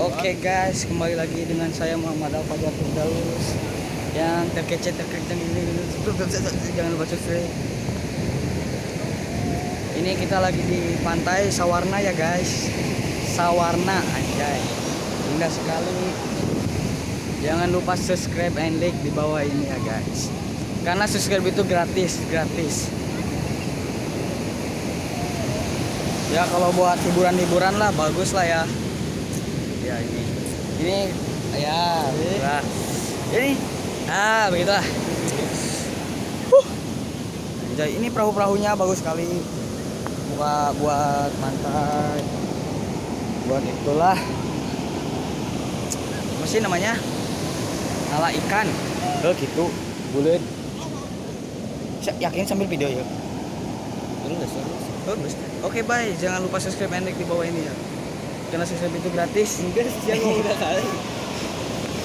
Oke guys, kembali lagi dengan saya Muhammad Al-Fajar Firdaus yang terkece ini. Jangan lupa subscribe. Ini kita lagi di pantai Sawarna ya guys. Sawarna anjay. Indah sekali. Jangan lupa subscribe and like di bawah ini ya guys. Karena subscribe itu gratis. Ya kalau buat hiburan lah bagus lah ya. Ya ini ya nah, ini begitulah. Jadi ini perahunya bagus sekali buat pantai, buat itulah apa sih namanya, nala ikan gitu bulat. Yakin sambil video ya. Bagus. Oke bye, jangan lupa subscribe and like di bawah ini ya, karena subscribe itu gratis. Enggak sih, udah kali.